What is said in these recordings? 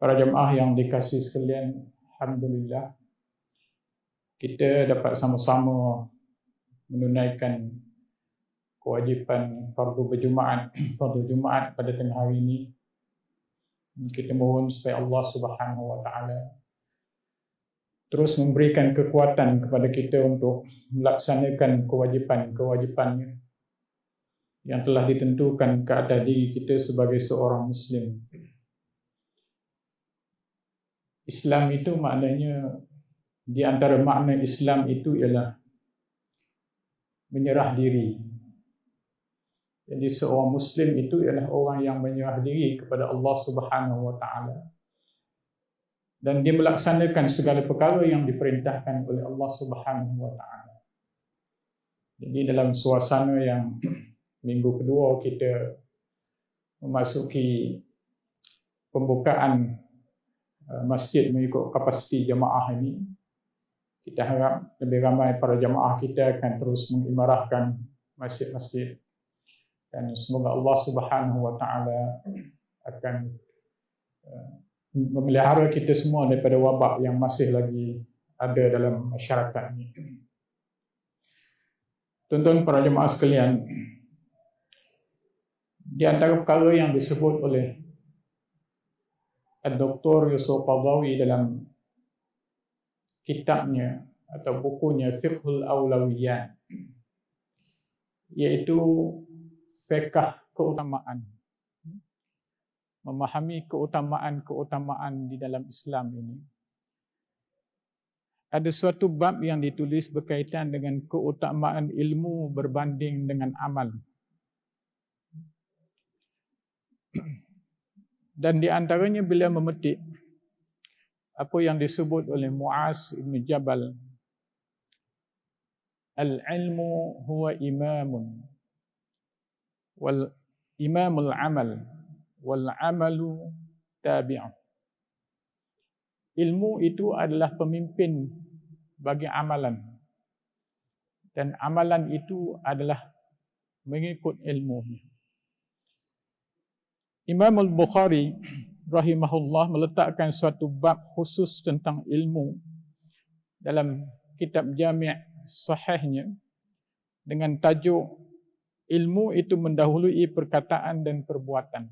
Para jemaah yang dikasihi sekalian, alhamdulillah kita dapat sama-sama menunaikan kewajipan fardu berjumaat, fardu Jumaat pada tengah hari ini. Kita mohon supaya Allah Subhanahu wa taala terus memberikan kekuatan kepada kita untuk melaksanakan kewajipan-kewajipannya yang telah ditentukan ke atas diri kita sebagai seorang muslim. Islam itu maknanya, di antara makna Islam itu ialah menyerah diri. Jadi seorang muslim itu ialah orang yang menyerah diri kepada Allah Subhanahu wa taala dan dia melaksanakan segala perkara yang diperintahkan oleh Allah Subhanahu wa taala. Jadi dalam suasana yang minggu kedua kita memasuki pembukaan masjid mengikut kapasiti jemaah ini, kita harap lebih ramai para jemaah kita akan terus mengimarahkan masjid-masjid, dan semoga Allah Subhanahu wa taala akan memelihara kita semua daripada wabak yang masih lagi ada dalam masyarakat ini. Tuan-tuan para jemaah sekalian, di antara perkara yang disebut oleh Dr. Yusuf Qaradawi dalam kitabnya atau bukunya Fiqhul Awlawiyat, iaitu fiqh keutamaan, memahami keutamaan-keutamaan di dalam Islam ini. Ada suatu bab yang ditulis berkaitan dengan keutamaan ilmu berbanding dengan amal. Dan di antaranya beliau memetik apa yang disebut oleh Muaz bin Jabal, al-ilmu huwa imamun wal imamul amal wal amalu tabi'un. Ilmu itu adalah pemimpin bagi amalan, dan amalan itu adalah mengikut ilmunya. Imam Al-Bukhari rahimahullah meletakkan suatu bab khusus tentang ilmu dalam kitab Jami' Sahihnya dengan tajuk ilmu itu mendahului perkataan dan perbuatan,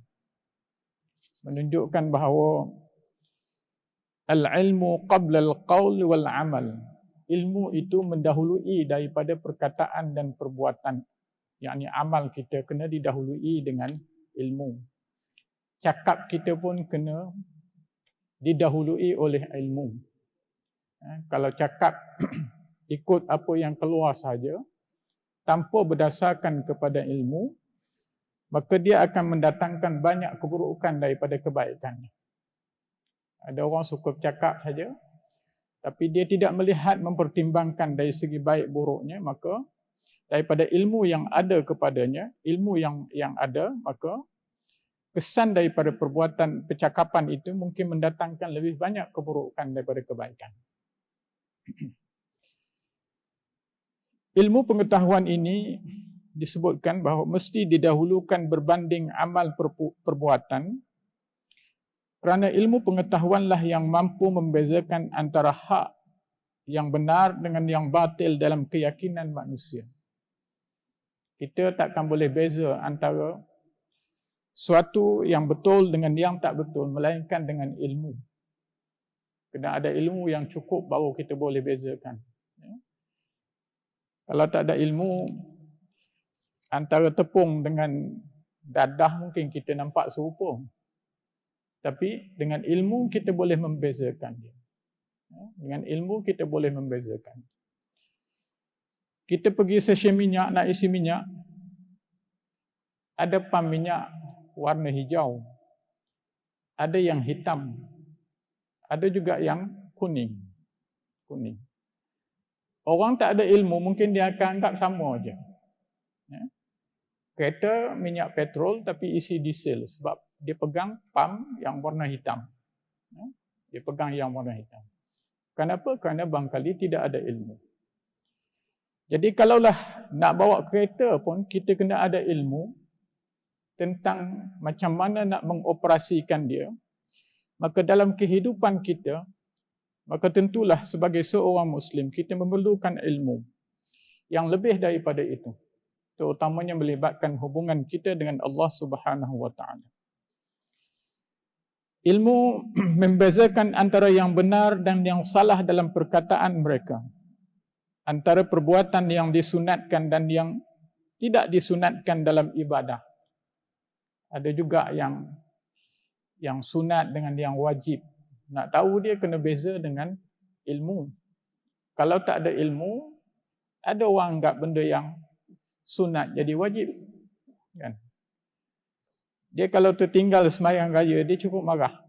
menunjukkan bahawa al-ilmu qabla al-qaul wal amal. Ilmu itu mendahului daripada perkataan dan perbuatan. Yakni amal kita kena didahului dengan ilmu. Cakap kita pun kena didahului oleh ilmu. Kalau cakap ikut apa yang keluar saja, tanpa berdasarkan kepada ilmu, maka dia akan mendatangkan banyak keburukan daripada kebaikannya. Ada orang suka bercakap saja, tapi dia tidak melihat, mempertimbangkan dari segi baik buruknya, maka daripada ilmu yang ada kepadanya, ilmu yang ada, maka kesan daripada perbuatan percakapan itu mungkin mendatangkan lebih banyak keburukan daripada kebaikan. Ilmu pengetahuan ini disebutkan bahawa mesti didahulukan berbanding amal perbuatan, kerana ilmu pengetahuanlah yang mampu membezakan antara hak yang benar dengan yang batil dalam keyakinan manusia. Kita takkan boleh beza antara suatu yang betul dengan yang tak betul, melainkan dengan ilmu. Kena ada ilmu yang cukup baru kita boleh bezakan. Kalau tak ada ilmu, antara tepung dengan dadah mungkin kita nampak serupa. Tapi dengan ilmu kita boleh membezakan dia. Dengan ilmu kita boleh membezakan. Kita pergi stesen minyak, nak isi minyak, ada pam minyak warna hijau, ada yang hitam, ada juga yang kuning. Orang tak ada ilmu, mungkin dia akan anggap sama aja. Kereta minyak petrol tapi isi diesel, sebab dia pegang pam yang warna hitam. Dia pegang yang warna hitam. Kenapa? Kerana barangkali tidak ada ilmu. Jadi kalaulah nak bawa kereta pun, kita kena ada ilmu tentang macam mana nak mengoperasikan dia. Maka dalam kehidupan kita, maka tentulah sebagai seorang Muslim, kita memerlukan ilmu yang lebih daripada itu. Terutamanya melibatkan hubungan kita dengan Allah Subhanahu wa Ta'ala. Ilmu membezakan antara yang benar dan yang salah dalam perkataan mereka. Antara perbuatan yang disunatkan dan yang tidak disunatkan dalam ibadah. Ada juga yang sunat dengan yang wajib. Nak tahu dia kena beza dengan ilmu. Kalau tak ada ilmu, ada orang anggap benda yang sunat jadi wajib. Kan? Dia kalau tertinggal sembahyang raya, dia cukup marah.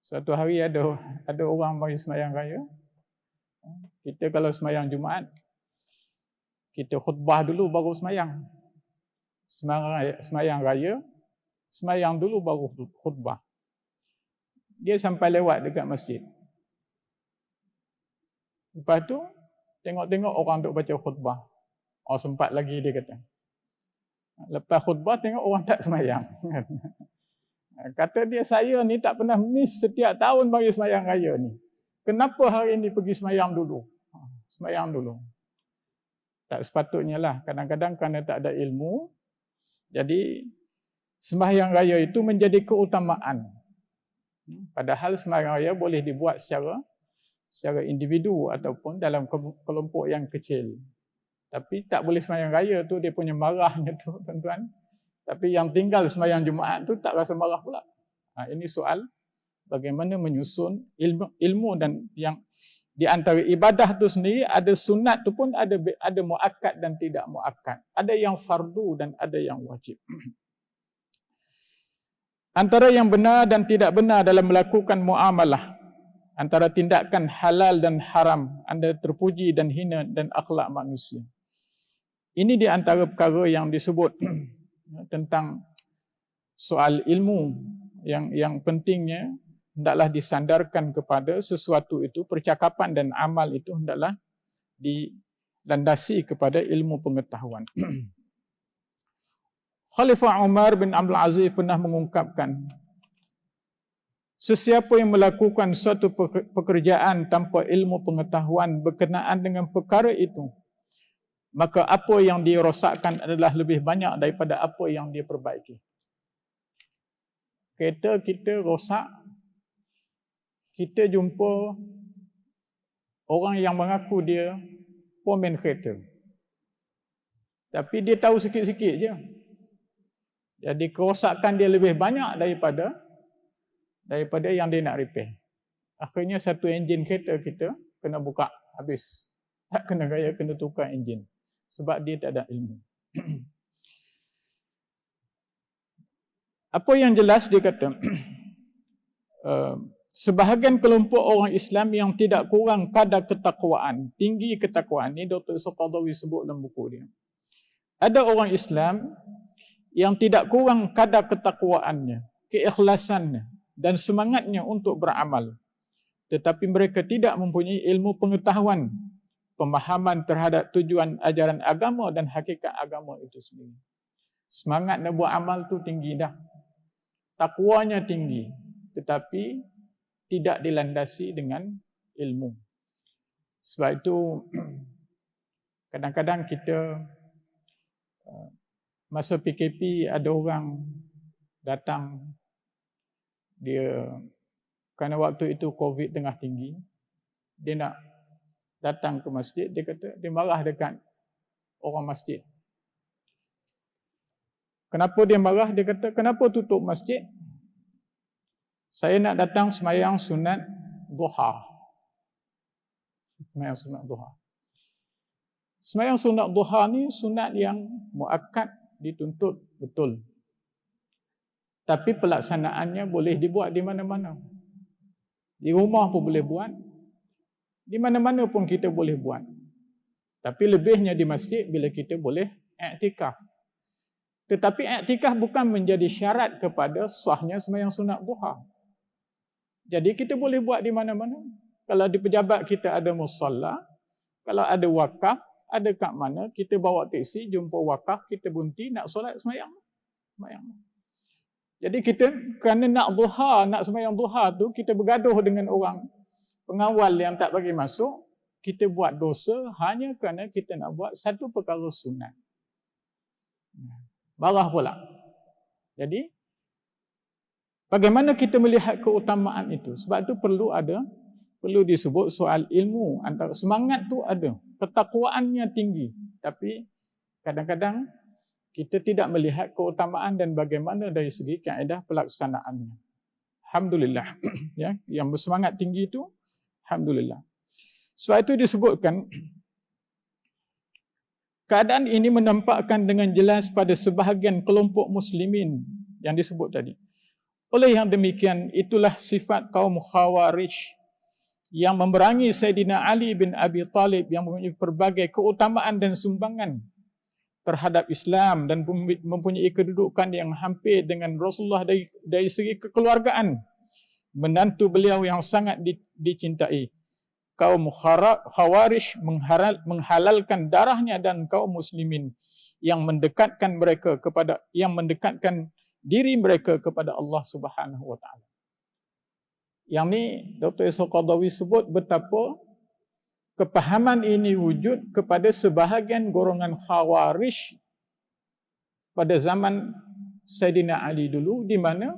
Suatu hari ada orang bagi sembahyang raya. Kita kalau sembahyang Jumaat, kita khutbah dulu baru sembahyang. Sembahyang raya, sembahyang dulu baru khutbah. Dia sampai lewat dekat masjid. Lepas tu, tengok-tengok orang duk baca khutbah. Oh, sempat lagi dia kata. Lepas khutbah, tengok orang tak sembahyang. Kata dia, saya ni tak pernah miss setiap tahun bagi sembahyang raya ni. Kenapa hari ni pergi sembahyang dulu? Sembahyang dulu. Tak sepatutnya lah. Kadang-kadang kerana tak ada ilmu, jadi sembahyang raya itu menjadi keutamaan. Padahal sembahyang raya boleh dibuat secara individu ataupun dalam kelompok yang kecil. Tapi tak boleh sembahyang raya tu, dia punya marahnya tu, tuan-tuan. Tapi yang tinggal sembahyang Jumaat tu tak rasa marah pula. Ini soal bagaimana menyusun ilmu dan yang di antara ibadah tu sendiri ada sunat tu pun ada muakkad dan tidak muakkad. Ada yang fardu dan ada yang wajib. Antara yang benar dan tidak benar dalam melakukan muamalah, antara tindakan halal dan haram, antara terpuji dan hina dan akhlak manusia. Ini di antara perkara yang disebut tentang soal ilmu yang pentingnya hendaklah disandarkan kepada sesuatu itu, percakapan dan amal itu hendaklah dilandasi kepada ilmu pengetahuan. Khalifah Umar bin Abdul Aziz pernah mengungkapkan, sesiapa yang melakukan suatu pekerjaan tanpa ilmu pengetahuan berkenaan dengan perkara itu, maka apa yang dia rosakkan adalah lebih banyak daripada apa yang dia perbaiki. Kereta kita rosak, kita jumpa orang yang mengaku dia pomen kereta. Tapi dia tahu sikit-sikit je. Jadi kerosakan dia lebih banyak daripada yang dia nak repair. Akhirnya satu enjin kereta kita kena buka habis. Tak kena gaya kena tukar enjin. Sebab dia tak ada ilmu. Apa yang jelas dia kata, sebahagian kelompok orang Islam yang tidak kurang kadar ketakwaan, tinggi ketakwaan, ni Dr. Qadawi sebut dalam buku dia. Ada orang Islam yang tidak kurang kadar ketakwaannya, keikhlasannya dan semangatnya untuk beramal. Tetapi mereka tidak mempunyai ilmu pengetahuan, pemahaman terhadap tujuan ajaran agama dan hakikat agama itu sendiri. Semangat nak buat amal tu tinggi dah. Takwanya tinggi, tetapi tidak dilandasi dengan ilmu. Sebab itu kadang-kadang kita masa PKP ada orang datang, dia kerana waktu itu COVID tengah tinggi, dia nak datang ke masjid, dia kata dia marah dekat orang masjid. Kenapa dia marah? Dia kata, kenapa tutup masjid? Saya nak datang sembahyang sunat duha. Sembahyang sunat duha. Sembahyang sunat duha ni sunat yang muakkad, dituntut betul. Tapi pelaksanaannya boleh dibuat di mana-mana. Di rumah pun boleh buat. Di mana-mana pun kita boleh buat. Tapi lebihnya di masjid bila kita boleh i'tikaf. Tetapi i'tikaf bukan menjadi syarat kepada sahnya sembahyang sunat duha. Jadi kita boleh buat di mana-mana. Kalau di pejabat kita ada musalla, kalau ada wakaf, ada kat mana, kita bawa teksi, jumpa wakaf, kita berhenti nak solat sembahyang. Jadi kita kerana nak sembahyang duha tu, kita bergaduh dengan orang pengawal yang tak bagi masuk, kita buat dosa hanya kerana kita nak buat satu perkara sunat. Marah pula. Jadi, bagaimana kita melihat keutamaan itu? Sebab itu perlu disebut soal ilmu. Antara semangat tu ada, ketakwaannya tinggi. Tapi kadang-kadang kita tidak melihat keutamaan dan bagaimana dari segi kaedah pelaksanaannya. Alhamdulillah. Ya, yang bersemangat tinggi itu, alhamdulillah. Sebab itu disebutkan, keadaan ini menampakkan dengan jelas pada sebahagian kelompok muslimin yang disebut tadi. Oleh yang demikian, itulah sifat kaum Khawarij yang memerangi Sayyidina Ali bin Abi Talib yang mempunyai berbagai keutamaan dan sumbangan terhadap Islam dan mempunyai kedudukan yang hampir dengan Rasulullah dari segi kekeluargaan. Menantu beliau yang sangat dicintai. Kaum Khawarij menghalalkan darahnya dan kaum muslimin yang mendekatkan diri mereka kepada Allah Subhanahu wa taala. Yang ni Dr. Ishaq Qaradawi sebut betapa kepahaman ini wujud kepada sebahagian golongan Khawarij pada zaman Sayyidina Ali dulu, di mana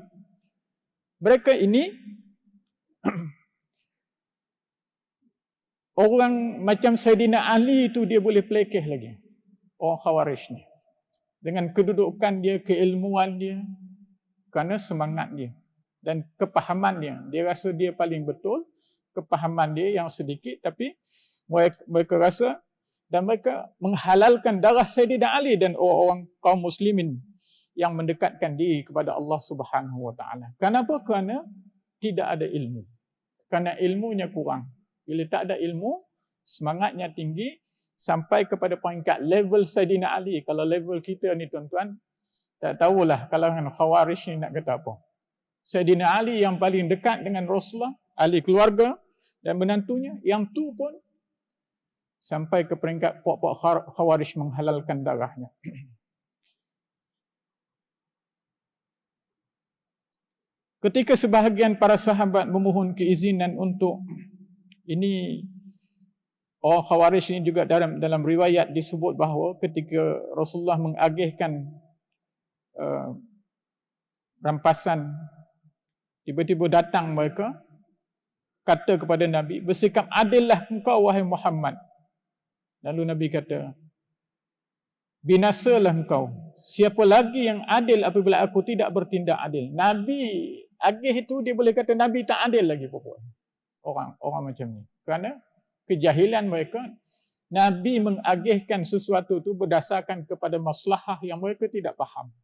mereka ini orang macam Sayyidina Ali itu dia boleh pelekeh lagi. Orang Khawarij ni. Dengan kedudukan dia, keilmuan dia, kerana semangat dia dan kepahaman dia. Dia rasa dia paling betul, kepahaman dia yang sedikit, tapi mereka rasa dan mereka menghalalkan darah Sayyidina Ali dan orang-orang kaum muslimin yang mendekatkan diri kepada Allah Subhanahu wa taala. Kenapa? Kerana tidak ada ilmu. Kerana ilmunya kurang. Bila tak ada ilmu, semangatnya tinggi sampai kepada peringkat level Sayyidina Ali. Kalau level kita ni tuan-tuan, tak tahulah kalangan Khawarij ni nak kata apa. Sayyidina Ali yang paling dekat dengan Rasulullah, ahli keluarga dan menantunya, yang tu pun sampai ke peringkat puak-puak Khawarij menghalalkan darahnya. Ketika sebahagian para sahabat memohon keizinan untuk ini, orang Khawarij ini juga dalam riwayat disebut bahawa ketika Rasulullah mengagihkan rampasan, tiba-tiba datang mereka kata kepada Nabi, bersikap adillah engkau wahai Muhammad. Lalu Nabi kata, binasalah engkau. Siapa lagi yang adil apabila aku tidak bertindak adil? Nabi agih itu dia boleh kata Nabi tak adil lagi pokoknya. Orang macam ni. Kerana kejahilan mereka, Nabi mengagihkan sesuatu itu berdasarkan kepada maslahah yang mereka tidak faham.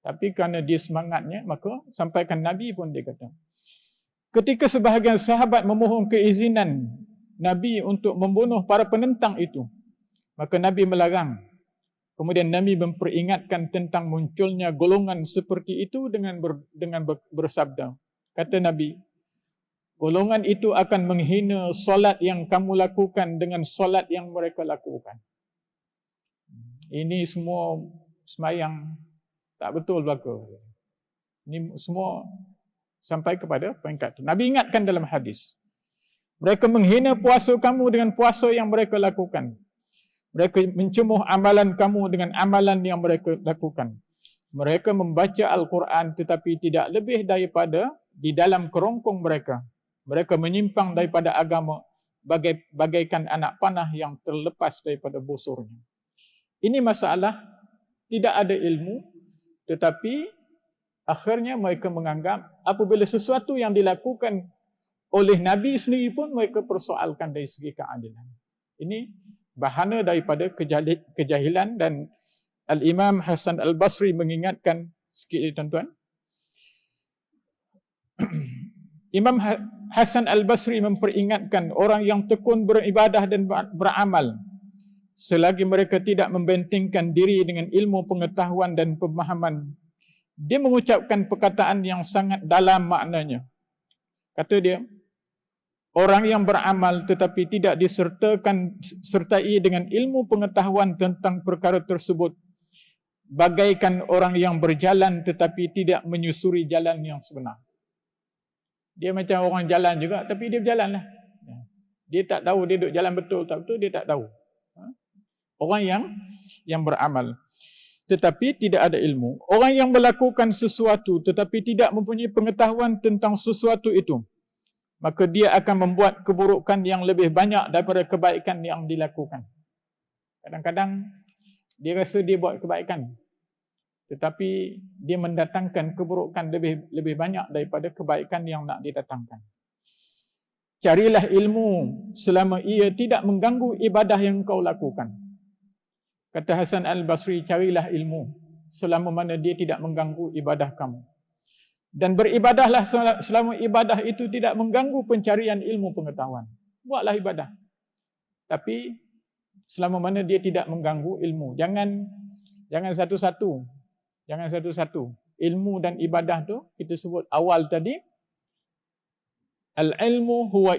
Tapi kerana dia semangatnya, maka sampaikan Nabi pun dia kata. Ketika sebahagian sahabat memohon keizinan Nabi untuk membunuh para penentang itu, maka Nabi melarang. Kemudian Nabi memperingatkan tentang munculnya golongan seperti itu dengan bersabda. Kata Nabi, golongan itu akan menghina solat yang kamu lakukan dengan solat yang mereka lakukan. Ini semua semayang tak betul belaka. Ini semua sampai kepada peringkat itu. Nabi ingatkan dalam hadis. Mereka menghina puasa kamu dengan puasa yang mereka lakukan. Mereka mencemuh amalan kamu dengan amalan yang mereka lakukan. Mereka membaca Al-Quran tetapi tidak lebih daripada di dalam kerongkong mereka. Mereka menyimpang daripada agama bagaikan anak panah yang terlepas daripada busurnya. Ini masalah tidak ada ilmu, tetapi akhirnya mereka menganggap apabila sesuatu yang dilakukan oleh Nabi sendiri pun mereka persoalkan dari segi keadilan. Ini bahana daripada kejahilan, dan Al-Imam Hasan Al-Basri mengingatkan sikit tuan-tuan. Imam Hasan Al-Basri memperingatkan orang yang tekun beribadah dan beramal selagi mereka tidak membentingkan diri dengan ilmu pengetahuan dan pemahaman. Dia mengucapkan perkataan yang sangat dalam maknanya. Kata dia, orang yang beramal tetapi tidak disertai dengan ilmu pengetahuan tentang perkara tersebut bagaikan orang yang berjalan tetapi tidak menyusuri jalan yang sebenar. Dia macam orang jalan juga, tapi dia berjalan lah. Dia tak tahu dia duduk jalan betul tak betul, dia tak tahu. Orang yang beramal tetapi tidak ada ilmu. Orang yang melakukan sesuatu tetapi tidak mempunyai pengetahuan tentang sesuatu itu, maka dia akan membuat keburukan yang lebih banyak daripada kebaikan yang dilakukan. Kadang-kadang dia rasa dia buat kebaikan, tetapi dia mendatangkan keburukan lebih banyak daripada kebaikan yang nak didatangkan. Carilah ilmu selama ia tidak mengganggu ibadah yang kau lakukan. Kata Hasan Al-Basri, carilah ilmu selama mana dia tidak mengganggu ibadah kamu. Dan beribadahlah selama ibadah itu tidak mengganggu pencarian ilmu pengetahuan. Buatlah ibadah, tapi selama mana dia tidak mengganggu ilmu. Jangan satu-satu. Jangan satu-satu. Ilmu dan ibadah tu kita sebut awal tadi. Al-ilmu huwa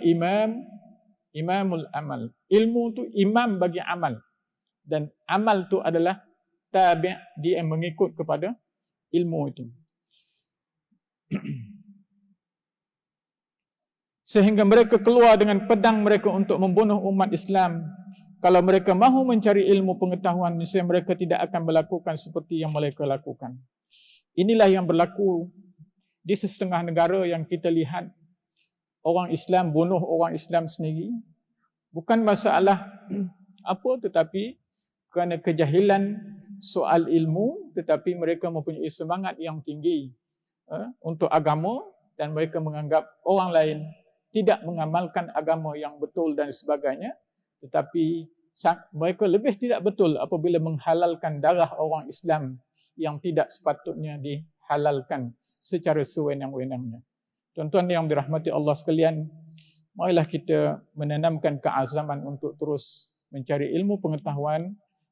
imamul amal. Ilmu tu imam bagi amal. Dan amal tu adalah tabi', dia yang mengikut kepada ilmu itu. Sehingga mereka keluar dengan pedang mereka untuk membunuh umat Islam. Kalau mereka mahu mencari ilmu pengetahuan, niscaya mereka tidak akan melakukan seperti yang mereka lakukan. Inilah yang berlaku di setengah negara yang kita lihat. Orang Islam bunuh orang Islam sendiri. Bukan masalah apa, tetapi kerana kejahilan soal ilmu, tetapi mereka mempunyai semangat yang tinggi untuk agama, dan mereka menganggap orang lain tidak mengamalkan agama yang betul dan sebagainya, tetapi mereka lebih tidak betul apabila menghalalkan darah orang Islam yang tidak sepatutnya dihalalkan secara sewenang-wenangnya. Tuan-tuan yang dirahmati Allah sekalian, marilah kita menanamkan keazaman untuk terus mencari ilmu pengetahuan,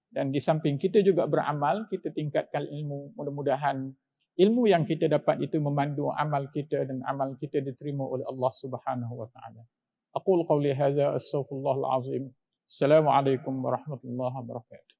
dan di samping kita juga beramal, kita tingkatkan ilmu. Mudah-mudahan ilmu yang kita dapat itu memandu amal kita, dan amal kita diterima oleh Allah Subhanahu wa taala. Aqul qawli hadza astaghfirullahal azim. Assalamualaikum warahmatullahi wabarakatuh.